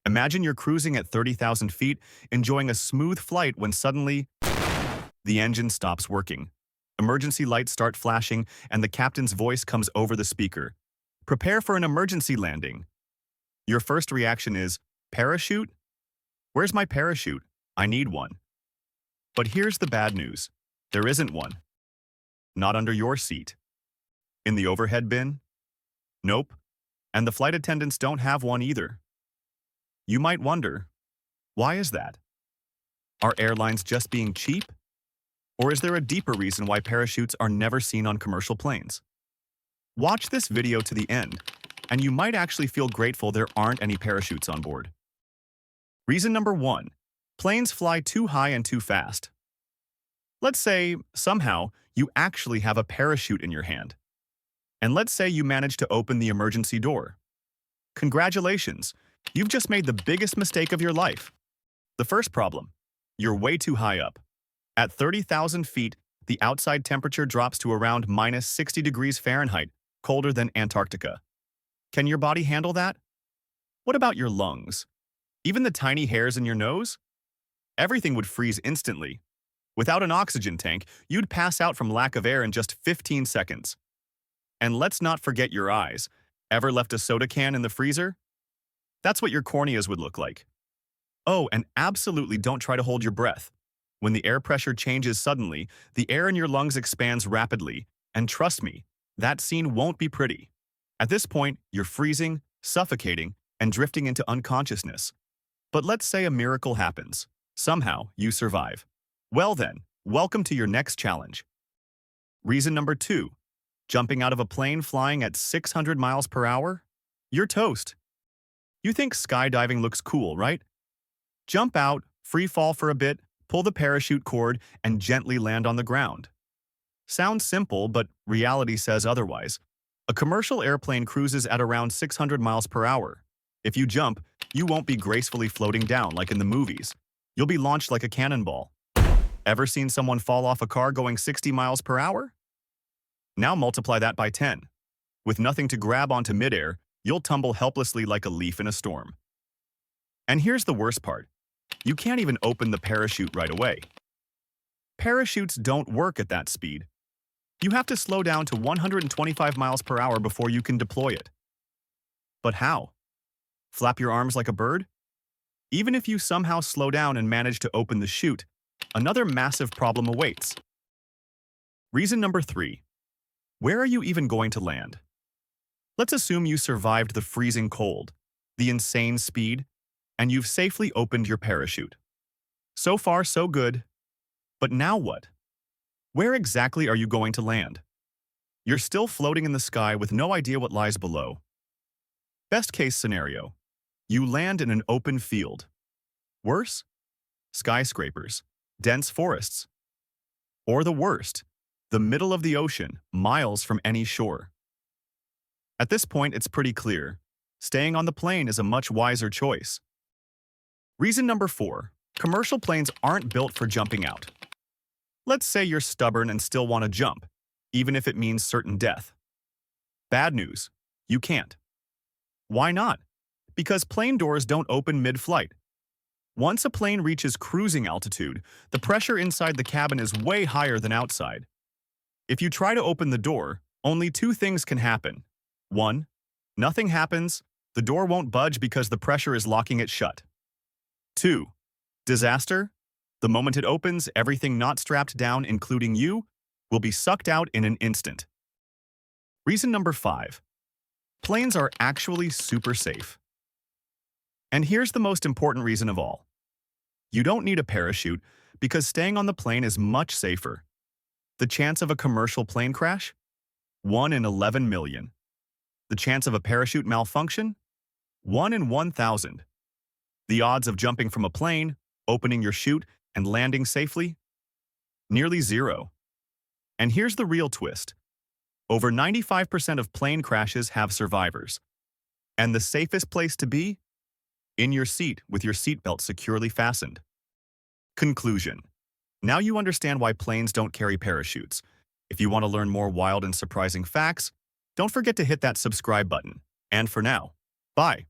Imagine you're cruising at 30,000 feet, enjoying a smooth flight when suddenly the engine stops working. Emergency lights start flashing, and the captain's voice comes over the speaker. Prepare for an emergency landing. Your first reaction is, parachute? Where's my parachute? I need one. But here's the bad news. There isn't one. Not under your seat. In the overhead bin? Nope. And the flight attendants don't have one either. You might wonder, why is that? Are airlines just being cheap? Or is there a deeper reason why parachutes are never seen on commercial planes? Watch this video to the end, and you might actually feel grateful there aren't any parachutes on board. Reason number 1. Planes fly too high and too fast. Let's say, somehow, you actually have a parachute in your hand. And let's say you manage to open the emergency door. Congratulations, you've just made the biggest mistake of your life. The first problem, you're way too high up. At 30,000 feet, the outside temperature drops to around minus 60 degrees Fahrenheit, colder than Antarctica. Can your body handle that? What about your lungs? Even the tiny hairs in your nose? Everything would freeze instantly. Without an oxygen tank, you'd pass out from lack of air in just 15 seconds. And let's not forget your eyes. Ever left a soda can in the freezer? That's what your corneas would look like. Oh, and absolutely don't try to hold your breath. When the air pressure changes suddenly, the air in your lungs expands rapidly, and trust me, that scene won't be pretty. At this point, you're freezing, suffocating, and drifting into unconsciousness. But let's say a miracle happens. Somehow, you survive. Well then, welcome to your next challenge. Reason number 2. Jumping out of a plane flying at 600 miles per hour? You're toast. You think skydiving looks cool, right? Jump out, free fall for a bit, pull the parachute cord, and gently land on the ground. Sounds simple, but reality says otherwise. A commercial airplane cruises at around 600 miles per hour. If you jump, you won't be gracefully floating down like in the movies. You'll be launched like a cannonball. Ever seen someone fall off a car going 60 miles per hour? Now multiply that by 10. With nothing to grab onto midair, you'll tumble helplessly like a leaf in a storm. And here's the worst part. You can't even open the parachute right away. Parachutes don't work at that speed. You have to slow down to 125 miles per hour before you can deploy it. But how? Flap your arms like a bird? Even if you somehow slow down and manage to open the chute, another massive problem awaits. Reason number 3. Where are you even going to land? Let's assume you survived the freezing cold, the insane speed, and you've safely opened your parachute. So far, so good. But now what? Where exactly are you going to land? You're still floating in the sky with no idea what lies below. Best case scenario, you land in an open field. Worse? Skyscrapers, dense forests. Or the worst, the middle of the ocean, miles from any shore. At this point, it's pretty clear. Staying on the plane is a much wiser choice. Reason number 4. Commercial planes aren't built for jumping out. Let's say you're stubborn and still want to jump, even if it means certain death. Bad news. You can't. Why not? Because plane doors don't open mid-flight. Once a plane reaches cruising altitude, the pressure inside the cabin is way higher than outside. If you try to open the door, only 2 things can happen. 1. Nothing happens. The door won't budge because the pressure is locking it shut. 2. Disaster. The moment it opens, everything not strapped down, including you, will be sucked out in an instant. Reason number 5. Planes are actually super safe. And here's the most important reason of all. You don't need a parachute because staying on the plane is much safer. The chance of a commercial plane crash? 1 in 11 million. The chance of a parachute malfunction? 1 in 1,000. The odds of jumping from a plane, opening your chute, and landing safely? Nearly 0. And here's the real twist. Over 95% of plane crashes have survivors. And the safest place to be? In your seat with your seatbelt securely fastened. Conclusion. Now you understand why planes don't carry parachutes. If you want to learn more wild and surprising facts, don't forget to hit that subscribe button. And for now, bye.